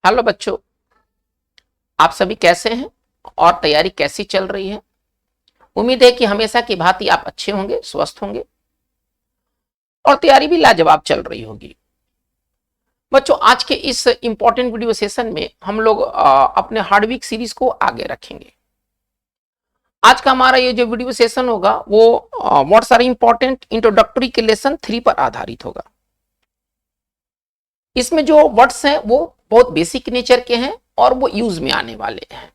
Hello बच्चों, आप सभी कैसे हैं और तैयारी कैसी चल रही है। उम्मीद है कि हमेशा की भांति आप अच्छे होंगे, स्वस्थ होंगे और तैयारी भी लाजवाब चल रही होगी। बच्चों, आज के इस इंपॉर्टेंट वीडियो सेशन में हम लोग अपने हार्डवीक सीरीज को आगे रखेंगे। आज का हमारा ये जो वीडियो सेशन होगा वो व्हाट्स आर इंपॉर्टेंट इंट्रोडक्टरी के लेसन 3 पर आधारित होगा। इसमें जो वर्ड्स हैं वो बहुत बेसिक नेचर के हैं और वो यूज में आने वाले हैं।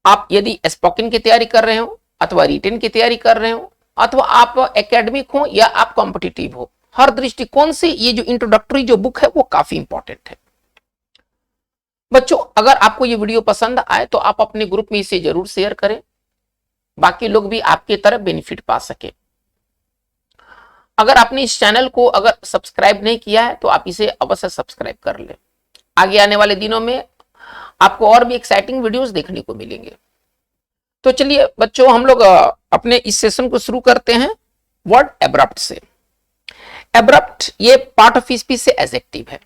आप यदि स्पोकन की तैयारी कर रहे हो अथवा रिटन की तैयारी कर रहे हो अथवा आप एकेडमिक हो या आप कॉम्पिटिटिव हो, हर दृष्टिकोण से ये जो इंट्रोडक्टरी जो बुक है वो काफी इंपॉर्टेंट है। बच्चों, अगर आपको ये वीडियो पसंद आए तो आप अपने ग्रुप में इसे जरूर शेयर करें, बाकी लोग भी आपकी तरफ बेनिफिट पा सके। अगर आपने इस चैनल को अगर सब्सक्राइब नहीं किया है तो आप इसे अवश्य सब्सक्राइब कर लें। आगे आने वाले दिनों में आपको और भी एक्साइटिंग वीडियोस देखने को मिलेंगे। तो चलिए बच्चों, हम लोग अपने इस सेशन को शुरू करते हैं वर्ड एब्रप्ट से। एब्रप्ट ये पार्ट ऑफ स्पीच से एडजेक्टिव है।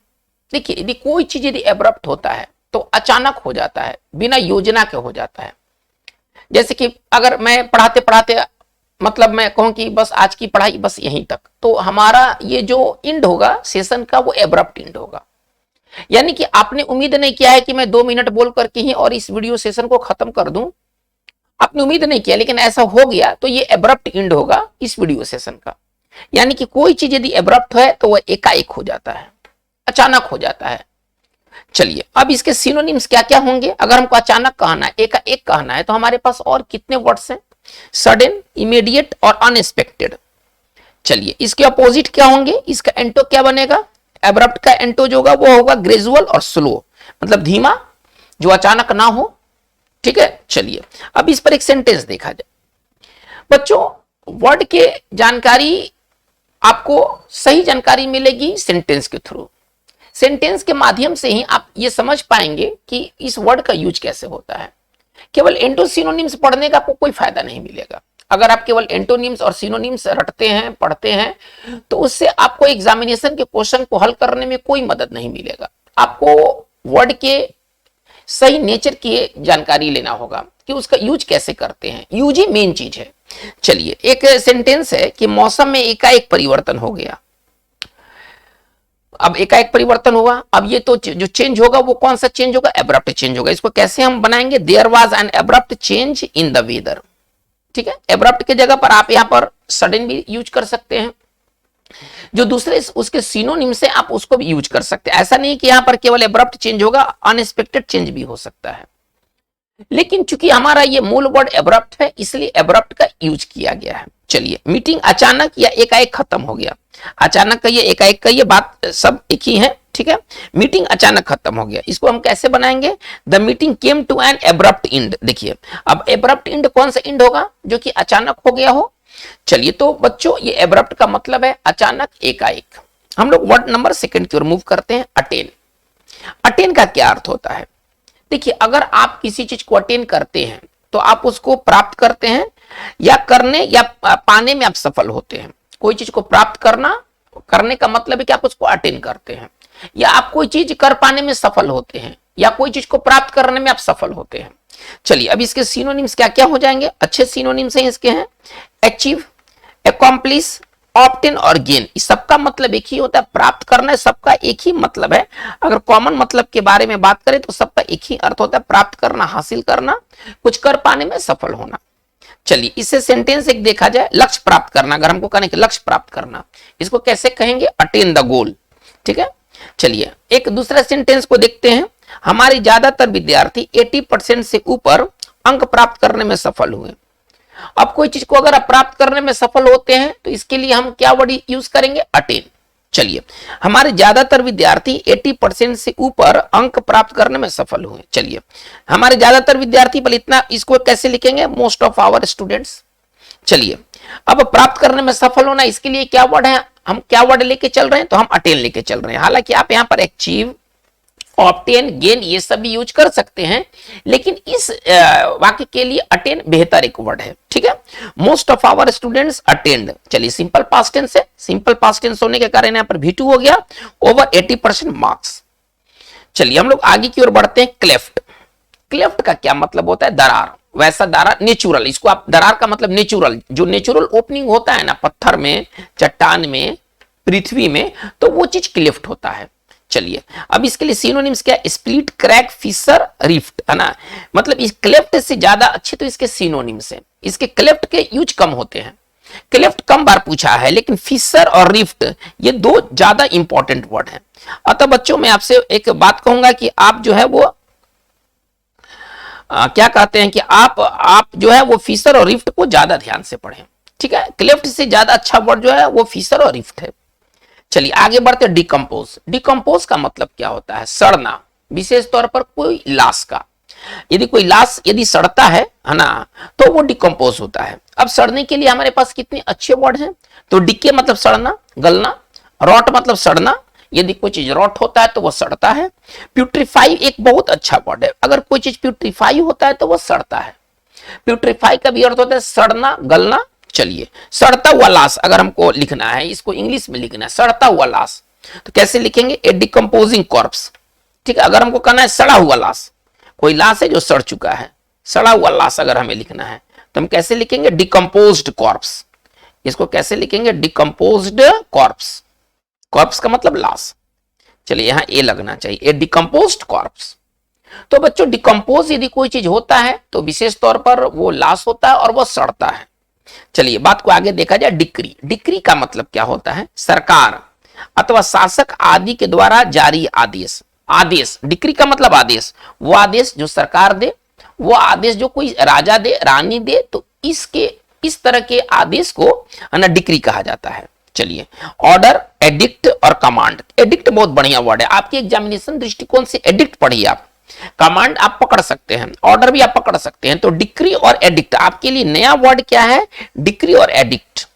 देखिए, यदि कोई चीज यदि एब्रप्ट होता है तो अचानक हो जाता है, बिना योजना के हो जाता है। जैसे कि अगर मैं पढ़ाते पढ़ाते मतलब मैं कहूं कि बस आज की पढ़ाई बस यहीं तक, तो हमारा ये जो इंड होगा सेशन का वो एब्रप्ट इंड होगा। यानी कि आपने उम्मीद नहीं किया है कि मैं 2 मिनट बोल करके ही और इस वीडियो सेशन को खत्म कर दूं। आपने उम्मीद नहीं किया लेकिन ऐसा हो गया, तो ये एब्रप्ट इंड होगा इस वीडियो सेशन का। यानी कि कोई चीज यदि एब्रप्ट है तो वह एकाएक हो जाता है, अचानक हो जाता है। चलिए, अब इसके सिनोनिम्स क्या क्या होंगे। अगर हमको अचानक कहना है, एकाएक कहना है, तो हमारे पास और कितने वर्ड्स हैं? सडन, इमीडिएट और अनएक्सपेक्टेड। चलिए, इसके अपोजिट क्या होंगे? इसका एंटो क्या बनेगा? एब्रप्ट का एंटो जो होगा वो होगा ग्रेजुअल और स्लो, मतलब धीमा, जो अचानक ना हो। ठीक है, चलिए अब इस पर एक सेंटेंस देखा जाए। बच्चों, वर्ड के जानकारी आपको सही जानकारी मिलेगी सेंटेंस के थ्रू। सेंटेंस के माध्यम से ही आप ये समझ पाएंगे कि इस वर्ड का यूज कैसे होता है। केवल एंटो सिनोनिम्स पढ़ने का आपको कोई फायदा नहीं मिलेगा। अगर आप केवल एंटोनिम्स और सिनोनिम्स रटते हैं, पढ़ते हैं, तो उससे आपको एग्जामिनेशन के क्वेश्चन को हल करने में कोई मदद नहीं मिलेगा। आपको वर्ड के सही नेचर की जानकारी लेना होगा कि उसका यूज कैसे करते हैं। यूज ही मेन चीज है। चलिए, एक सेंटेंस है कि मौसम में एकाएक परिवर्तन हो गया। अब एकाएक परिवर्तन हुआ, अब ये तो जो चेंज होगा वो कौन सा चेंज होगा? एब्रप्ट चेंज होगा। इसको कैसे हम बनाएंगे? There was an abrupt change in the weather. ठीक है, एब्रप्ट के जगह पर आप यहां पर सडन भी यूज कर सकते हैं। जो दूसरे उसके सिनोनिम से आप उसको भी यूज कर सकते हैं। ऐसा नहीं कि यहां पर केवल एब्रप्ट चेंज होगा, अनएक्सपेक्टेड चेंज भी हो सकता है। लेकिन चूंकि हमारा ये मूल वर्ड एब्रप्ट है, इसलिए एब्रप्ट का यूज किया गया है। चलिए, मीटिंग अचानक या एकाएक खत्म हो गया। अचानक का ये, एकाएक का ये, बात सब एक ही है। ठीक है, मीटिंग अचानक खत्म हो गया। इसको हम कैसे बनाएंगे? The meeting came to an abrupt end. देखिए, अब एब्रप्ट इंड कौन सा इंड होगा? जो कि अचानक हो गया हो। चलिए, तो बच्चों ये एब्रप्ट का मतलब है अचानक, एकाएक। हम लोग वर्ड नंबर सेकंड की ओर मूव करते हैं। अटेन। अटेन का क्या अर्थ होता है? देखिए, अगर आप किसी चीज को अटेन करते हैं तो आप उसको प्राप्त करते हैं, या करने या पाने में आप सफल होते हैं। कोई चीज को प्राप्त करने का मतलब है कि आप उसको अटेन करते हैं, या आप कोई चीज कर पाने में सफल होते हैं, या कोई चीज को प्राप्त करने में आप सफल होते हैं। चलिए, अब इसके सिनोनिम्स क्या क्या हो जाएंगे? अच्छे सिनोनिम्स हैं इसके हैं अचीव, अकॉम्प्लिश, ऑब्टेन और गेन। इस सबका मतलब एक ही होता है, प्राप्त करना है। सबका एक ही मतलब है। अगर कॉमन मतलब के बारे में बात करें तो सबका एक ही अर्थ होता है, प्राप्त करना, हासिल करना, कुछ कर पाने में सफल होना। चलिए, इससे सेंटेंस एक देखा जाए, लक्ष्य प्राप्त करना। अगर हमको कहने कि लक्ष्य प्राप्त करना, इसको कैसे कहेंगे? Attain the goal. ठीक है, चलिए एक दूसरा सेंटेंस को देखते हैं। हमारे ज्यादातर विद्यार्थी 80% से ऊपर अंक प्राप्त करने में सफल हुए। अब कोई चीज को अगर आप प्राप्त करने में सफल होते हैं तो इसके लिए हम क्या वर्ड यूज करेंगे? अटेन। चलिए, हमारे ज्यादातर विद्यार्थी 80% से ऊपर अंक प्राप्त करने में सफल हुए। चलिए, हमारे ज्यादातर विद्यार्थी पर इतना, इसको कैसे लिखेंगे? Most of our students. चलिए, अब प्राप्त करने में सफल होना, इसके लिए क्या वर्ड है? हम क्या वर्ड लेके चल रहे हैं? तो हम अटेन लेके चल रहे हैं। हालांकि आप यहां पर अचीव, ऑब्टेन, गेन ये सब भी यूज कर सकते हैं, लेकिन इस वाक्य के लिए अटेन बेहतर एक वर्ड है। ठीक है, most of our students attend. चलिए, सिंपल पास्ट टेंस है। सिंपल पास्ट टेंस होने के कारण यहां पर V2 हो गया। Over 80% marks. चलिए हम लोग आगे की ओर बढ़ते हैं। क्लेफ्ट, क्लेफ्ट का क्या मतलब होता है? दरार। वैसा दरार नेचुरल, इसको आप दरार का मतलब नेचुरल, जो नेचुरल ओपनिंग होता है ना पत्थर में, चट्टान में, पृथ्वी में, तो वो चीज क्लेफ्ट होता है। चलिए अब इसके लिए सिनोनिम्स क्या है? स्प्लिट, क्रैक, फिशर, रिफ्ट, है ना। मतलब इस क्लेफ्ट से ज्यादा अच्छे तो इसके सिनोनिम्स हैं। इसके क्लेफ्ट के यूज कम होते हैं, क्लेफ्ट कम बार पूछा है, लेकिन फिशर और रिफ्ट ये दो ज्यादा इंपॉर्टेंट वर्ड हैं। अतः बच्चों मैं आपसे एक बात कहूंगा कि आप जो है वो क्या कहते हैं कि आप जो है वो फिशर और रिफ्ट को ज्यादा ध्यान से पढ़ें, ठीक है। क्लेफ्ट से ज्यादा अच्छा वर्ड जो है वो फिशर और रिफ्ट है। चलिए आगे बढ़ते हैं। डिकम्पोज, डिकम्पोज का मतलब क्या होता है? सड़ना, विशेष तौर पर कोई लाश का। यदि कोई लाश यदि सड़ता है ना, तो वो डिकम्पोज होता है। अब सड़ने के लिए हमारे पास कितने अच्छे वर्ड हैं। तो डिके मतलब सड़ना, गलना, रॉट मतलब सड़ना, यदि कोई चीज रॉट होता है तो वो सड़ता है। प्यूट्रीफाई एक बहुत अच्छा वर्ड है, अगर कोई चीज प्यूट्रीफाई होता है तो वो सड़ता है। प्यूट्रीफाई का भी अर्थ होता है सड़ना, गलना। चलिए सड़ता हुआ लाश अगर हमको लिखना है, इसको इंग्लिश में लिखना है सड़ता हुआ लाश, तो कैसे लिखेंगे? ए डिकम्पोजिंग कॉर्प्स, ठीक है। अगर हमको कहना है सड़ा हुआ लाश, कोई लाश है जो सड़ चुका है, सड़ा हुआ लाश अगर हमें लिखना है तो हम कैसे लिखेंगे? Decomposed corps. इसको कैसे लिखेंगे? Decomposed corps. कॉर्प्स का मतलब लाश। चलिए यहां ए लगना चाहिए, ए डिकम्पोज्ड कॉर्प्स। तो बच्चों डिकम्पोज यदि कोई चीज होता है तो विशेष तौर पर वो लाश होता है और वो सड़ता है। चलिए बात को आगे देखा जाए। डिक्री, डिक्री का मतलब क्या होता है? सरकार अथवा शासक आदि के द्वारा जारी आदेश। आदेश, डिक्री का मतलब आदेश, वो आदेश जो सरकार दे, वो आदेश जो कोई राजा दे, रानी दे, तो इस तरह के आदेश को है ना डिक्री कहा जाता है। चलिए ऑर्डर, एडिक्ट और कमांड। एडिक्ट बहुत बढ़िया वर्ड है, आपकी एग्जामिनेशन दृष्टिकोण से एडिक्ट पढ़िए आप, कमांड आप पकड़ सकते हैं, ऑर्डर भी आप पकड़ सकते हैं। तो डिक्री और एडिक्ट आपके लिए नया वर्ड क्या है? डिक्री और एडिक्ट,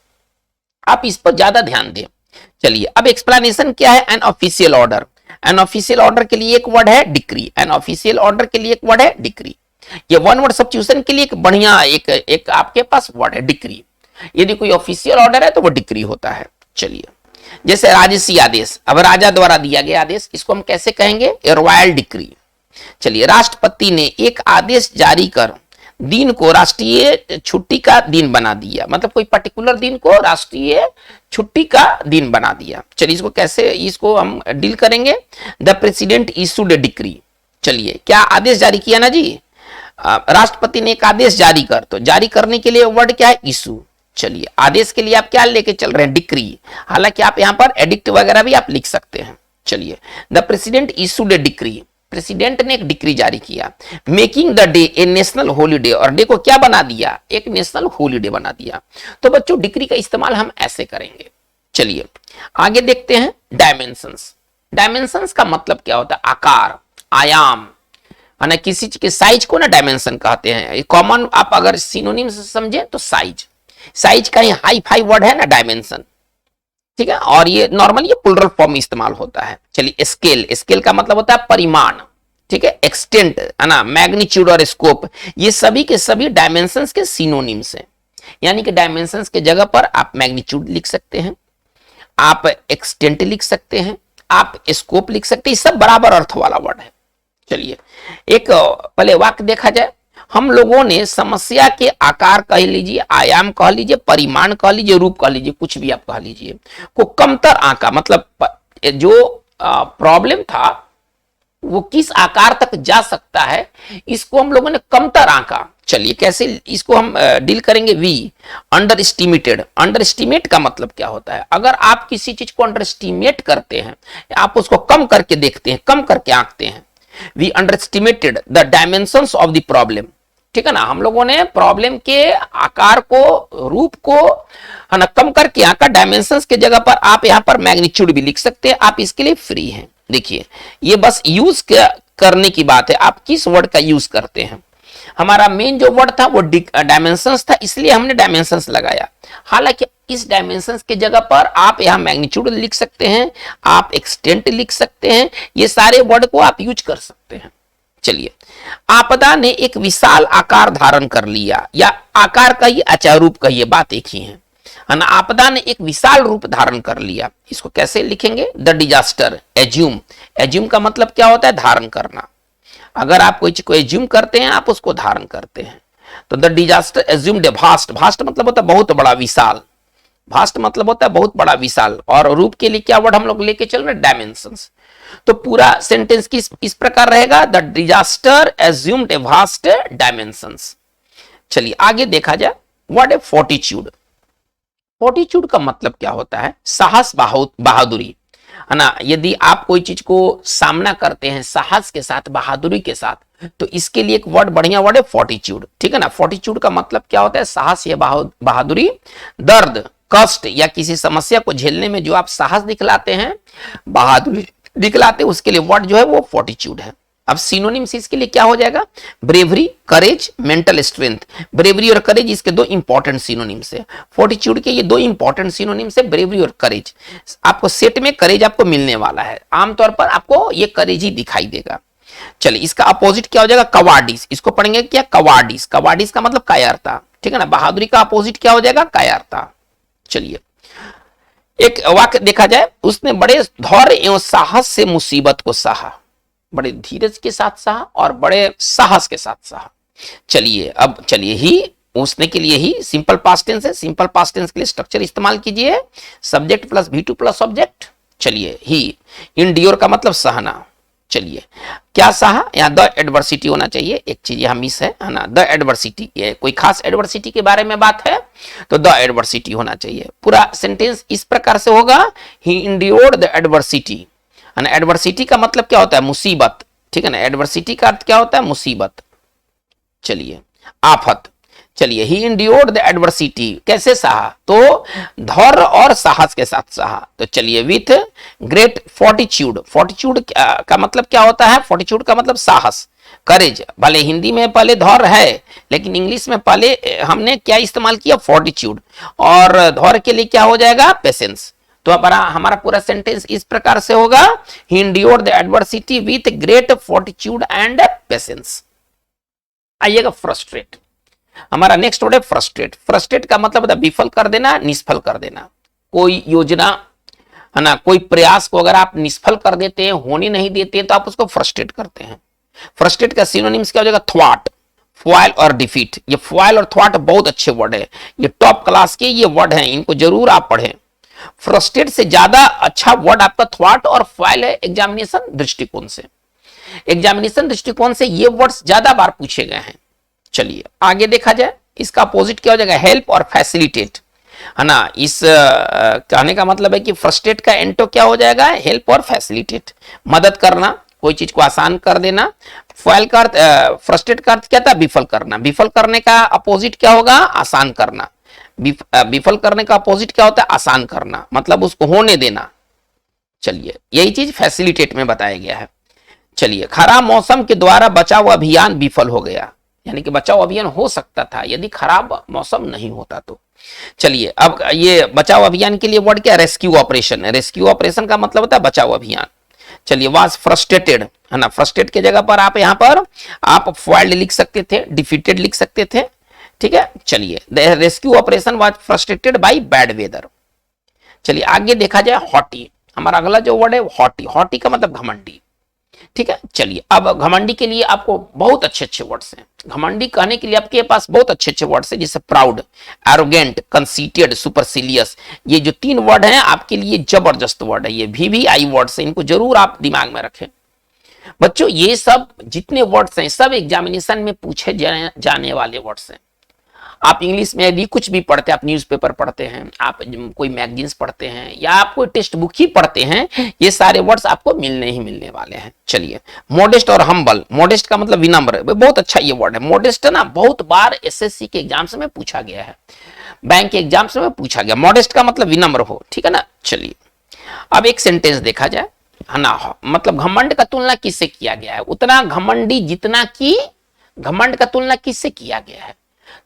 आप इस पर ज्यादा ध्यान दें। चलिए अब एक्सप्लेनेशन क्या है? An official order, an official order के लिए एक वर्ड है डिक्री, एन ऑफिशियल ऑर्डर के लिए एक वर्ड है डिक्री। ये वन वर्ड सब्स्टिट्यूशन के लिए एक बढ़िया एक आपके पास वर्ड है डिक्री। यदि कोई ऑफिशियल ऑर्डर है तो वो डिक्री होता है। चलिए जैसे राजसी आदेश, अब राजा द्वारा दिया गया आदेश, इसको हम कैसे कहेंगे? Royal decree. चलिए राष्ट्रपति ने एक आदेश जारी कर दिन को राष्ट्रीय छुट्टी का दिन बना दिया, मतलब कोई पर्टिकुलर दिन को राष्ट्रीय छुट्टी का दिन बना दिया। चलिए इसको कैसे इसको हम डील करेंगे? The president issued A decree. चलिए क्या आदेश जारी किया ना जी, राष्ट्रपति ने एक आदेश जारी कर, तो जारी करने के लिए वर्ड क्या है? इशू। चलिए आदेश के लिए आप क्या लेके चल रहे हैं? डिक्री। हालांकि आप यहां पर एडिक्ट वगैरह भी आप लिख सकते हैं। चलिए the president issued A decree, president ने एक डिक्री जारी किया। Making the day A national holiday, और डे को क्या बना दिया? एक नेशनल हॉलीडे बना दिया। तो बच्चों डिक्री का इस्तेमाल हम ऐसे करेंगे। चलिए आगे देखते हैं। डायमेंशंस, डायमेंशंस का मतलब क्या होता है? आकार, आयाम, है ना। किसी चीज के साइज को ना डायमेंशन कहते हैं। कॉमन आप अगर सिनोनिम से समझे तो साइज, साइज का ही हाई फाई वर्ड है ना डायमेंशन, ठीक है। और ये नॉर्मली ये प्लुरल फॉर्म में इस्तेमाल होता है। चलिए स्केल, स्केल का मतलब होता है परिमाण, ठीक है। एक्सटेंट, है ना, मैग्नीट्यूड और स्कोप, ये सभी के सभी डायमेंशंस के सिनोनिम्स हैं। यानी कि डायमेंशंस के जगह पर आप मैग्नीट्यूड लिख सकते हैं, आप एक्सटेंट लिख सकते हैं, आप स्कोप लिख सकते हैं, सब बराबर अर्थ वाला वर्ड है। चलिए एक पहले वाक्य देखा जाए। हम लोगों ने समस्या के आकार कह लीजिए, आयाम कह लीजिए, परिमाण कह लीजिए, रूप कह लीजिए, कुछ भी आप कह लीजिए, को कमतर आंका, मतलब जो प्रॉब्लम था वो किस आकार तक जा सकता है, इसको हम लोगों ने कमतर आंका। चलिए कैसे इसको हम डील करेंगे? We underestimated. Underestimate का मतलब क्या होता है? अगर आप किसी चीज को अंडर एस्टिमेट करते हैं, आप उसको कम करके देखते हैं, कम करके आंकते हैं। We underestimated the dimensions of the problem, ठीक है ना। हम लोगों ने प्रॉब्लम के आकार को, रूप को, है ना, कम करके आंका। डायमेंशंस के जगह पर आप यहां पर मैग्नीट्यूड भी लिख सकते हैं, आप इसके लिए फ्री हैं। देखिए ये बस यूज करने की बात है, आप किस वर्ड का यूज करते हैं। हमारा मेन जो वर्ड था वो डायमेंशंस था, इसलिए हमने डायमेंशंस लगाया। हालांकि इस डायमेंशंस के जगह पर आप यहां मैग्नीट्यूड लिख सकते हैं, आप एक्सटेंट लिख सकते हैं, ये सारे वर्ड को आप यूज कर सकते हैं। चलिए आपदा ने एक विशाल आकार धारण कर लिया, या आकार कहिए, अच्छा रूप कहिए, बात एक ही है है ना, आपदा ने एक विशाल रूप धारण कर लिया। इसको कैसे लिखेंगे? The disaster assume. एज्यूम का मतलब क्या होता है? धारण करना। अगर आप कोई चीज को एज्यूम करते हैं, आप उसको धारण करते हैं। तो the disaster assumed vast, vast मतलब होता है बहुत बड़ा, विशाल। भास्ट मतलब होता है बहुत बड़ा, विशाल। और रूप के लिए क्या वर्ड हम लोग लेके चल रहे? डायमेंशंस। तो पूरा सेंटेंस किस प्रकार रहेगा? The disaster assumed a vast dimensions. चलिए आगे देखा जाए, व्हाट ए फोर्टिट्यूड। फोर्टिट्यूड का मतलब क्या होता है? साहस, बहादुरी, है ना। यदि आप कोई चीज को सामना करते हैं साहस के साथ, बहादुरी के साथ, तो इसके लिए एक वर्ड, बढ़िया वर्ड है फोर्टिट्यूड, ठीक है ना। फोर्टिट्यूड का मतलब क्या होता है? साहस या बहादुरी। दर्द, कष्ट या किसी समस्या को झेलने में जो आप साहस दिखलाते हैं, बहादुरी दिखलाते हैं, उसके लिए वर्ड जो है वो फोर्टिट्यूड है। अब सिनोनिम्स इसके लिए क्या हो जाएगा? ब्रेवरी, करेज, मेंटल स्ट्रेंथ। ब्रेवरी और करेज इसके दो इंपॉर्टेंट सिनोनिम्स है। फोर्टिट्यूड के ये दो इंपॉर्टेंट सिनोनिम्स है, ब्रेवरी और करेज। आपको सेट में करेज आपको मिलने वाला है, आमतौर पर आपको ये करेज ही दिखाई देगा। चलिए इसका अपोजिट क्या हो जाएगा? कवार्डिस। इसको पढ़ेंगे क्या? कवार्डिस। कवार्डिस का मतलब कायरता, ठीक है ना। बहादुरी का अपोजिट क्या हो जाएगा? कायरता। चलिए एक वाक्य देखा जाए, उसने बड़े धैर्य एवं साहस से मुसीबत को सहा। बड़े धीरज के साथ सहा और बड़े साहस के साथ सहा। चलिए अब चलिए, ही उसने के लिए ही सिंपल पास्ट टेंस है। सिंपल पास्ट टेंस के लिए स्ट्रक्चर इस्तेमाल कीजिए, subject plus V2 plus object. चलिए ही, इंड्योर का मतलब सहना। चलिए क्या सहा? यहाँ द एडवर्सिटी होना चाहिए, एक चीज यहाँ मिस है ना, द एडवर्सिटी। ये कोई खास एडवर्सिटी के बारे में बात है तो द एडवर्सिटी होना चाहिए। पूरा सेंटेंस इस प्रकार से होगा, he endured the adversity. Adversity का मतलब क्या होता है? मुसीबत, ठीक है ना। एडवर्सिटी का अर्थ क्या होता है? मुसीबत। चलिए आफत। चलिए ही इंड्योर्ड द एडवर्सिटी, कैसे सहा? तो धैर्य और साहस के साथ सहा। तो चलिए विथ ग्रेट फोर्टिट्यूड। फोर्टिट्यूड का मतलब क्या होता है? फोर्टिट्यूड का मतलब साहस, करेज। भले हिंदी में पहले धैर्य है, लेकिन इंग्लिश में पहले हमने क्या इस्तेमाल किया? फोर्टिट्यूड। और धैर्य के लिए क्या हो जाएगा? पेशेंस। तो हमारा पूरा सेंटेंस इस प्रकार से होगा, he endured the adversity with great fortitude and patience. आइएगा फ्रस्ट्रेट। हमारा नेक्स्ट वर्ड है फ्रस्ट्रेट। फ्रस्ट्रेट का मतलब है विफल कर देना, निष्फल कर देना। कोई योजना, है ना, कोई प्रयास को अगर आप निष्फल कर देते हैं, होने नहीं देते हैं, तो आप उसको फ्रस्ट्रेट करते हैं। फ्रस्ट्रेट का सिनोनिम्स क्या हो जाएगा? थ्वाट, फॉयल और डिफीट। ये फॉयल और थ्वाट बहुत अच्छे वर्ड है, ये टॉप क्लास के ये वर्ड हैं, इनको जरूर आप पढ़ें। फ्रस्ट्रेट से ज्यादा अच्छा वर्ड आपका थ्वाट और फॉयल है एग्जामिनेशन दृष्टिकोण से। एग्जामिनेशन दृष्टिकोण से ये वर्ड्स ज्यादा बार पूछे गए हैं। चलिए आगे देखा जाए, इसका अपोजिट क्या हो जाएगा? हेल्प और फैसिलिटेट, है ना। इस कहने का मतलब है कि फ्रस्ट्रेट का एंटो क्या हो जाएगा? हेल्प और फैसिलिटेट, मदद करना, कोई चीज को आसान कर देना। फॉयल का अर्थ, फ्रस्ट्रेट का अर्थ क्या था? विफल करना। विफल करने का अपोजिट क्या होगा? आसान करना। विफल करने का अपोजिट क्या होता है? आसान करना, मतलब उसको होने देना। चलिए यही चीज फैसिलिटेट में बताया गया है। चलिए खराब मौसम के द्वारा बचाव अभियान विफल हो गया, यानी कि बचाव अभियान हो सकता था यदि खराब मौसम नहीं होता तो। चलिए अब ये बचाव अभियान के लिए वर्ड क्या? रेस्क्यू ऑपरेशन है। रेस्क्यू ऑपरेशन का मतलब होता है बचाव अभियान। चलिए वाज फ्रस्ट्रेटेड, है ना। फ्रस्ट्रेट के जगह पर आप यहाँ पर आप फॉइल्ड लिख सकते थे, डिफीटेड लिख सकते थे, ठीक है। चलिए the rescue operation was frustrated by bad weather. चलिए आगे देखा जाए, हॉटी। हमारा अगला जो वर्ड है हॉटी। हॉटी का मतलब घमंडी, ठीक है। चलिए अब घमंडी के लिए आपको बहुत अच्छे अच्छे वर्ड्स हैं। घमंडी कहने के लिए आपके पास बहुत अच्छे अच्छे वर्ड्स हैं, जैसे प्राउड, एरोगेंट, कंसीटेड, सुपरसिलियस। ये जो तीन वर्ड हैं आपके लिए जबरदस्त वर्ड है, ये VVI वर्ड्स हैं, इनको जरूर आप दिमाग में रखें। बच्चों ये सब जितने वर्ड्स हैं सब एग्जामिनेशन में पूछे जाने वाले वर्ड्स हैं। आप इंग्लिश में यदि कुछ भी पढ़ते हैं, आप न्यूज़पेपर पढ़ते हैं, आप कोई मैगजीन्स पढ़ते हैं, या आप कोई टेक्स्ट बुक ही पढ़ते हैं, ये सारे वर्ड्स आपको मिलने ही मिलने वाले हैं। चलिए मॉडेस्ट और हम्बल। मॉडेस्ट का मतलब विनम्र, बहुत अच्छा ये वर्ड है। मॉडेस्ट है ना, बहुत बार SSC के एग्जाम्स में पूछा गया है, बैंक के एग्जाम्स में पूछा गया। मॉडेस्ट का मतलब विनम्र हो, ठीक है ना। चलिए अब एक सेंटेंस देखा जाए, है ना। मतलब घमंड का तुलना किससे किया गया है? उतना घमंडी जितना कि घमंड का तुलना किससे किया गया है?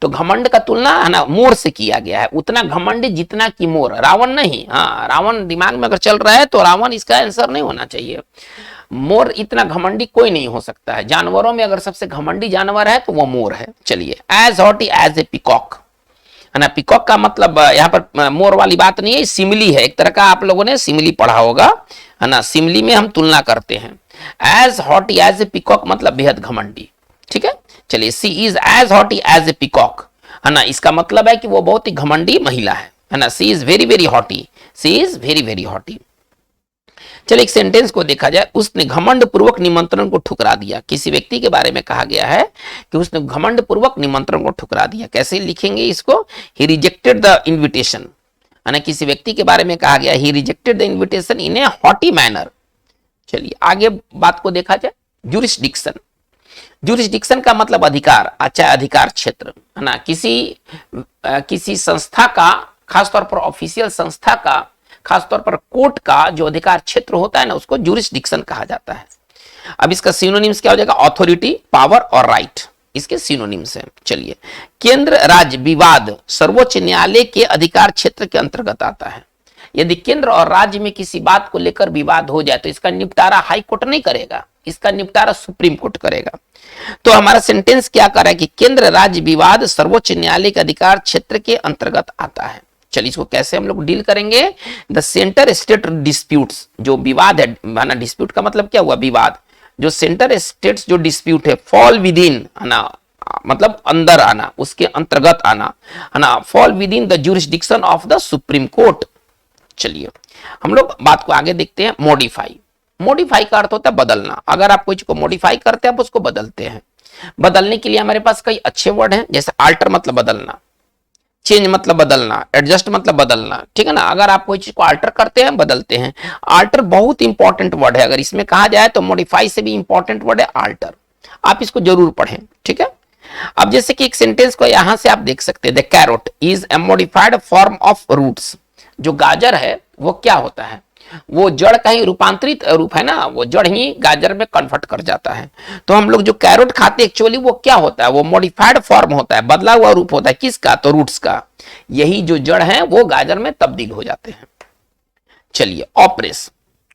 तो घमंड का तुलना, है ना, मोर से किया गया है। उतना घमंडी जितना कि मोर, रावण नहीं। हाँ रावण दिमाग में अगर चल रहा है तो रावण इसका आंसर नहीं होना चाहिए। मोर इतना घमंडी कोई नहीं हो सकता है। जानवरों में अगर सबसे घमंडी जानवर है तो वो मोर है। चलिए as haughty as a peacock, है ना। पिकॉक का मतलब यहाँ पर मोर वाली बात नहीं है, सिमिली है, एक तरह का आप लोगों ने सिमिली पढ़ा होगा, है ना। सिमिली में हम तुलना करते हैं। As haughty as a peacock मतलब बेहद घमंडी, ठीक है। चलिए, she is as haughty as a peacock, है ना, इसका मतलब है कि वो बहुत ही घमंडी महिला है ना। She is very very haughty, she is very very haughty. चलिए एक सेंटेंस को देखा जाए, उसने घमंड पूर्वक निमंत्रण को ठुकरा दिया। किसी व्यक्ति के बारे में कहा गया है कि उसने घमंड पूर्वक निमंत्रण को ठुकरा दिया। कैसे लिखेंगे इसको? ही रिजेक्टेड द इन्विटेशन, है ना। किसी व्यक्ति के बारे में कहा गया he rejected the invitation in a haughty manner. चलिए आगे बात को देखा जाए। ज्यूरिसडिक्शन, ज्यूरिसडिक्शन का मतलब अधिकार, अच्छा अधिकार क्षेत्र, है ना। किसी संस्था का, खासतौर पर ऑफिशियल संस्था का, खासतौर पर कोर्ट का जो अधिकार क्षेत्र होता है ना, उसको ज्यूरिसडिक्शन कहा जाता है। अब इसका सिनोनिम्स क्या हो जाएगा? अथॉरिटी, पावर और राइट, इसके सिनोनिम्स हैं। चलिए, केंद्र राज्य विवाद सर्वोच्च न्यायालय के अधिकार क्षेत्र के अंतर्गत आता है। यदि केंद्र और राज्य में किसी बात को लेकर विवाद हो जाए तो इसका निपटारा हाई कोर्ट नहीं करेगा, इसका निपटारा सुप्रीम कोर्ट करेगा। तो हमारा सेंटेंस क्या कर रहा है कि केंद्र राज्य विवाद सर्वोच्च न्यायालय के अधिकार क्षेत्र के अंतर्गत आता है। चलिए इसको कैसे हम लोग डील करेंगे? द सेंटर स्टेट डिस्प्यूट्स, जो विवाद है ना, डिस्प्यूट का मतलब क्या हुआ? विवाद। जो सेंटर स्टेट्स जो डिस्प्यूट है, फॉल विद इन, है ना, मतलब अंदर आना, उसके अंतर्गत आना, है ना, fall with in the jurisdiction of the supreme court. चलिए हम लोग बात को आगे देखते हैं। मॉडिफाई, मॉडिफाई का अर्थ होता है बदलना। अगर आप कोई चीज को मॉडिफाई करते हैं, आप उसको बदलते हैं। बदलने के लिए हमारे पास कई अच्छे वर्ड हैं, जैसे आल्टर मतलब बदलना, चेंज मतलब बदलना, एडजस्ट मतलब बदलना, ठीक है ना। अगर आप कोई चीज को आल्टर करते हैं, बदलते हैं। आल्टर बहुत इंपॉर्टेंट वर्ड है, अगर इसमें कहा जाए तो मॉडिफाई से भी इंपॉर्टेंट वर्ड है आल्टर। आप इसको जरूर पढ़ें, ठीक है। अब जैसे कि एक सेंटेंस को यहां से आप देख सकते हैं, the carrot is a modified form of roots. जो गाजर है वो क्या होता है? वो जड़ का ही रूपांतरित रूप है ना, वो जड़ ही गाजर में कन्वर्ट कर जाता है। तो हम लोग जो कैरोट खाते हैं एक्चुअली वो क्या होता है? वो मॉडिफाइड फॉर्म होता है, बदला हुआ रूप होता है। किसका? तो रूट्स का। यही जो जड़ है वो गाजर में तब्दील हो जाते हैं। चलिए, ऑपरेस,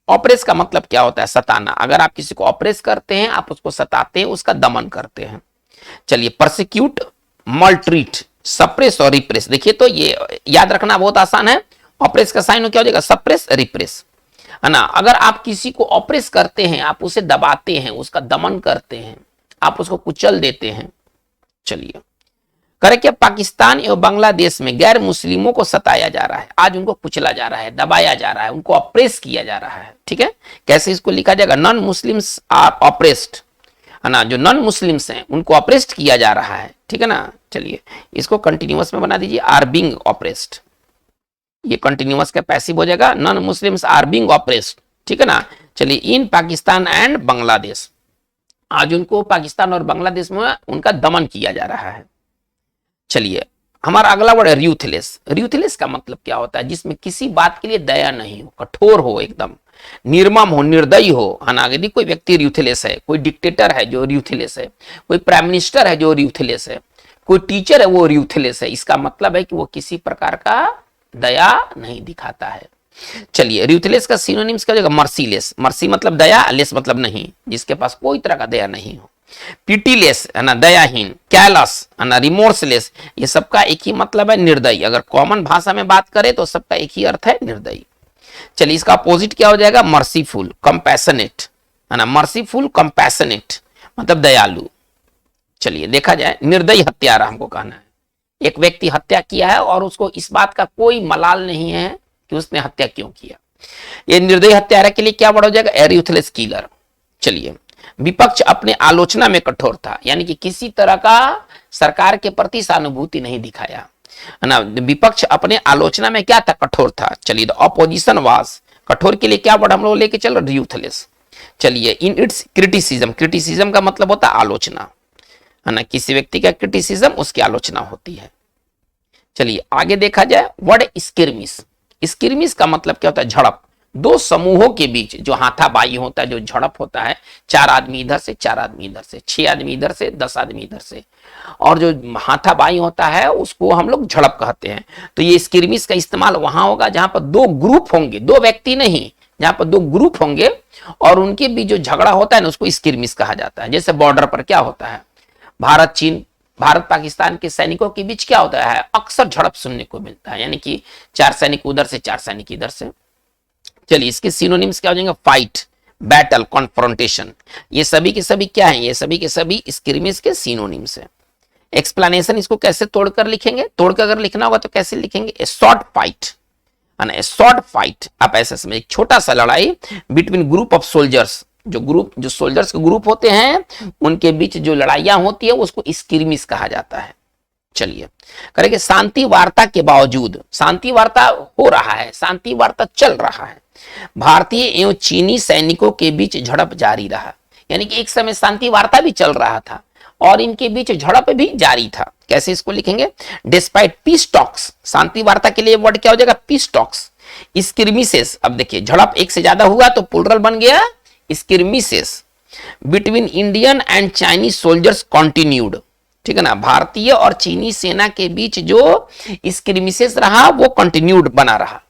ऑपरेस का मतलब क्या होता है? सताना। अगर आप किसी को ऑपरेस करते हैं, आप उसको सताते हैं, उसका दमन करते हैं। चलिए, परसिक्यूट, मल्ट्रीट, सप्रेस और रिप्रेस। देखिए तो ये याद रखना बहुत आसान है। ऑपरेस का साइन क्या हो जाएगा? सप्रेस, रिप्रेस, है ना। अगर आप किसी को ऑपरेस करते हैं, आप उसे दबाते हैं, उसका दमन करते हैं, आप उसको कुचल देते हैं। चलिए, करें क्या? पाकिस्तान एवं बांग्लादेश में गैर मुस्लिमों को सताया जा रहा है, आज उनको कुचला जा रहा है, दबाया जा रहा है, उनको ऑपरेस किया जा रहा है, ठीक है। कैसे इसको लिखा जाएगा? नॉन मुस्लिम्स आर ऑपरेस्ड, है ना। जो नॉन मुस्लिम्स हैं उनको ऑपरेस्ड किया जा रहा है, ठीक है ना। चलिए इसको कंटिन्यूअस में बना दीजिए, आर बीइंग ऑपरेस्ड। ये कंटिन्यूअस का पैसिव हो जाएगा, non Muslims are being oppressed, ठीक है ना। चलिए, इन पाकिस्तान एंड बांग्लादेश, आज उनको पाकिस्तान और बांग्लादेश में उनका दमन किया जा रहा है। चलिए, हमारा अगला वर्ड है र्यूथलेस। र्यूथलेस का मतलब क्या होता है? जिसमें किसी बात के लिए दया नहीं हो, कठोर हो, एकदम निर्मम हो, निर्दयी हो, है ना। यदि कोई व्यक्ति र्यूथलेस है, कोई डिक्टेटर है जो र्यूथलेस है, कोई प्राइम मिनिस्टर है जो र्यूथलेस है, कोई टीचर है वो र्यूथलेस है, इसका मतलब है कि वो किसी प्रकार का दया नहीं दिखाता है। चलिए, र्यूथलेस का सिनोनिम्स क्या हो जाएगा? मर्सीलेस। मर्सी मतलब दया, लेस मतलब नहीं, जिसके पास कोई तरह का दया नहीं हो। पिटीलेस, है ना, दयाहीन। कैलस, है ना, रिमोर्सलेस, ये सबका एक ही मतलब है, निर्दयी। अगर कॉमन भाषा में बात करें तो सबका एक ही अर्थ है, निर्दयी। चलिए, इसका अपोजिट क्या हो जाएगा? मर्सीफुल, कंपैशनेट, है ना। मर्सीफुल, कंपैशनेट मतलब दयालु। चलिए देखा जाए, निर्दयी हत्यारा हमको कहना है। एक व्यक्ति हत्या किया है और उसको इस बात का कोई मलाल नहीं है कि उसने हत्या क्यों किया। ये निर्दयी हत्यारा के लिए क्या वर्ड हो जाएगा? र्यूथलेस किलर। चलिए, विपक्ष अपने आलोचना में कठोर था, यानी कि किसी तरह का सरकार के प्रति सहानुभूति नहीं दिखाया, है ना। विपक्ष अपने आलोचना में क्या था? कठोर था। चलिए, द ऑपोजिशन वाज, कठोर के लिए क्या वर्ड हम लोग लेके चल रहे? र्यूथलेस। चलिए, इन इट्स क्रिटिसिज्म, क्रिटिसिज्म का मतलब होता है आलोचना, है ना। किसी व्यक्ति का क्रिटिसिज्म, उसकी आलोचना होती है। चलिए आगे देखा जाए, वर्ड स्किर्मिस। स्किर्मिस का मतलब क्या होता है? झड़प। दो समूहों के बीच जो हाथापाई होता है, जो झड़प होता है, 4 आदमी इधर से, 4 आदमी इधर से, 6 आदमी इधर से, 10 आदमी इधर से, और जो हाथापाई होता है उसको हम लोग झड़प कहते हैं। तो ये स्किर्मिस का इस्तेमाल वहां होगा जहां पर 2 ग्रुप होंगे, 2 व्यक्ति नहीं, जहां पर 2 ग्रुप होंगे और उनके बीच जो झगड़ा होता है ना, उसको स्किर्मिस कहा जाता है। जैसे बॉर्डर पर क्या होता है? भारत चीन भारत पाकिस्तान के सैनिकों के बीच क्या होता है, अक्सर झड़प सुनने को मिलता है, यानी कि 4 सैनिक उधर से 4 सैनिक इधर से। चलिए इसके सिनोनिम्स क्या हो जाएंगे, फाइट, बैटल, कॉन्फ्रंटेशन, ये सभी के सभी क्या है, ये सभी के सभी स्क्रिमेज के सिनोनिम्स है। एक्सप्लेनेशन इसको कैसे तोड़कर लिखेंगे, तोड़कर अगर लिखना होगा तो कैसे लिखेंगे, ए शॉर्ट फाइट, ए शॉर्ट फाइट, आप ऐसा समझ, एक छोटा सा लड़ाई बिटवीन ग्रुप ऑफ सोल्जर्स, जो सोल्जर्स के ग्रुप होते हैं उनके बीच जो लड़ाइयां होती है उसको स्क्रिमिश कहा जाता है। चलिए करेंगे, शांति वार्ता के बावजूद, शांति वार्ता हो रहा है, शांति वार्ता चल रहा है, भारतीय एवं चीनी सैनिकों के बीच झड़प जारी रहा, यानी कि एक समय शांति वार्ता भी चल रहा था और इनके बीच झड़प भी जारी था। कैसे इसको लिखेंगे, डिस्पाइट पीस टॉक्स, शांति वार्ता के लिए वर्ड क्या हो जाएगा, पीस टॉक्स, स्क्रिमिसेस, अब देखिए झड़प एक से ज्यादा हुआ तो प्लुरल बन गया skirmishes, between Indian and Chinese soldiers continued, ठीक है ना, भारतीय और चीनी सेना के बीच जो स्क्रिमिसेस रहा वो कंटिन्यूड बना रहा।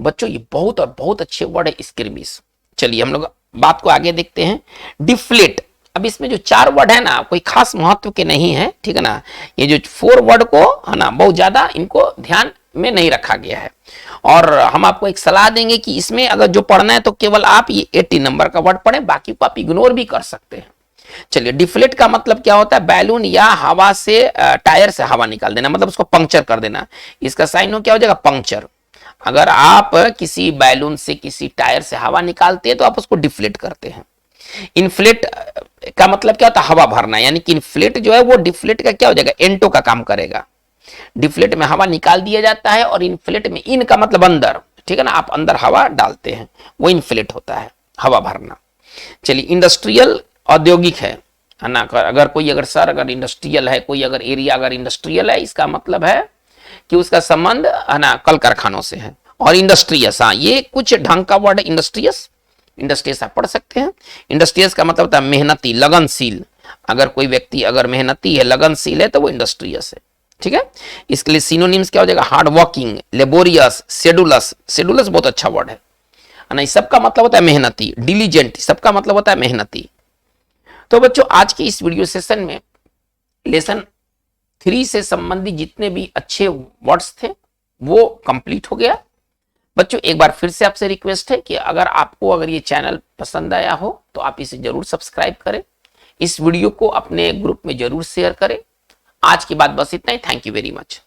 बच्चों ये बहुत और बहुत अच्छे वर्ड है स्क्रिमिस। चलिए हम लोग बात को आगे देखते हैं, डिफ्लेट, अब इसमें जो 4 वर्ड है ना कोई खास महत्व के नहीं है, ठीक है ना, ये जो 4 वर्ड को है ना बहुत ज्यादा इनको ध्यान में नहीं रखा गया है, और हम आपको एक सलाह देंगे कि इसमें अगर जो पढ़ना है तो केवल आप ये 80 नंबर का वर्ड पढ़ें, बाकी को आप इग्नोर भी कर सकते हैं। चलिए डिफ्लेट का मतलब क्या होता है, बैलून या हवा से टायर से हवा निकाल देना, मतलब उसको पंक्चर कर देना, इसका साइन हो क्या हो जाएगा, पंक्चर। अगर आप किसी बैलून से किसी टायर से हवा निकालते हैं तो आप उसको डिफ्लेट करते हैं। इन्फ्लेट का मतलब क्या होता है, हवा भरना, यानी कि इन्फ्लेट जो है वो डिफ्लेट का क्या हो जाएगा, एंटो का काम करेगा। डिफ्लेट में हवा निकाल दिया जाता है और इन्फ्लेट में इन का मतलब अंदर, ठीक है ना, आप अंदर हवा डालते हैं, वो इन्फ्लेट होता है, हवा भरना। चलिए इंडस्ट्रियल औद्योगिक है ना, अगर कोई अगर इंडस्ट्रियल है, कोई अगर एरिया अगर इंडस्ट्रियल है, इसका मतलब है कि उसका संबंध है ना कल कारखानों से है। और इंडस्ट्रियस, हाँ ये कुछ ढंग का वर्ड है इंडस्ट्रियस, इंडस्ट्रियस आप पढ़ सकते हैं। इंडस्ट्रियस का मतलब होता है मेहनती, लगनशील, अगर कोई व्यक्ति अगर मेहनती है, लगनशील है तो वो इंडस्ट्रियस है, ठीक है। इसके लिए सिनोनिम्स क्या हो जाएगा, हार्ड वर्किंग, लेबोरियस, शेड्यूलस, शेड्यूलस बहुत अच्छा वर्ड है ना, सबका मतलब होता है मेहनती, डिलीजेंट, सबका मतलब होता है मेहनती। तो बच्चों आज के इस वीडियो सेशन में लेसन 3 से संबंधित जितने भी अच्छे वर्ड्स थे वो कंप्लीट हो गया। बच्चों एक बार फिर से आपसे रिक्वेस्ट है कि अगर ये चैनल पसंद आया हो तो आप इसे जरूर सब्सक्राइब करें, इस वीडियो को अपने ग्रुप में जरूर शेयर करें। आज की बात बस इतना ही, थैंक यू वेरी मच।